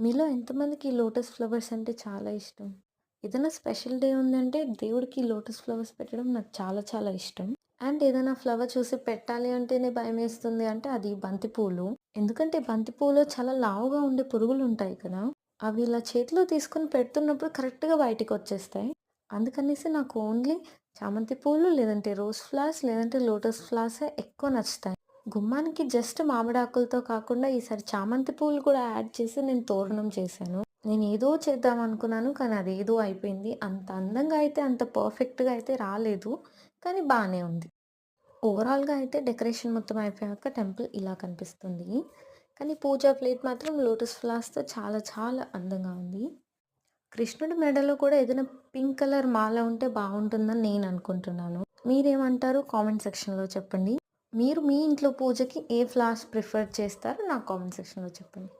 మీలో ఎంతమందికి lotus flowers అంటే చాలా ఇష్టం? ఏదైనా స్పెషల్ డే ఉందంటే దేవుడికి లోటస్ ఫ్లవర్స్ పెట్టడం నాకు చాలా చాలా ఇష్టం. అండ్ ఏదైనా ఫ్లవర్ చూసి పెట్టాలి అంటేనే భయమేస్తుంది అంటే అది బంతి పూలు. ఎందుకంటే బంతి పూలు చాలా లావుగా ఉండే పురుగులుంటాయి కదా! అవి ఇలా చేతిలో తీసుకొని పెడుతున్నప్పుడు కరెక్ట్‌గా బయటికొచ్చేస్తాయి. అందుకనేసి నాకు ఓన్లీ చామంతి పూలు, లేదంటే రోజ్ ఫ్లవర్స్, లేదంటే లోటస్ ఫ్లవర్సే ఎక్కువ నచ్చుతాయి. గుమ్మానికి జస్ట్ మామిడాకులతో కాకుండా ఈసారి చామంతి పూలు కూడా యాడ్ చేసి నేను తోరణం చేశాను. నేనేదో చేద్దాం అనుకున్నాను. కానీ అదేదో అయిపోయింది. అంత అందంగా అయితే అంత పర్ఫెక్ట్‌గా అయితే రాలేదు. కానీ బానే ఉంది. ఓవరాల్‌గా అయితే డెకరేషన్ మొత్తం అయిపోయాక టెంపుల్ ఇలా కనిపిస్తుంది. కానీ పూజా ప్లేట్ మాత్రం లోటస్ ఫ్లవర్స్‌తో చాలా చాలా అందంగా ఉంది. కృష్ణుడి మెడలో కూడా ఏదైనా పింక్ కలర్ మాల ఉంటే బావుంటుందని నేను అనుకుంటున్నాను. మీరేమంటారు? కామెంట్ సెక్షన్‌లో చెప్పండి. మీరు మీ ఇంట్లో పూజకి ఏ ఫ్లవర్స్ ప్రిఫర్ చేస్తారో నాకు కామెంట్ సెక్షన్‌లో చెప్పండి.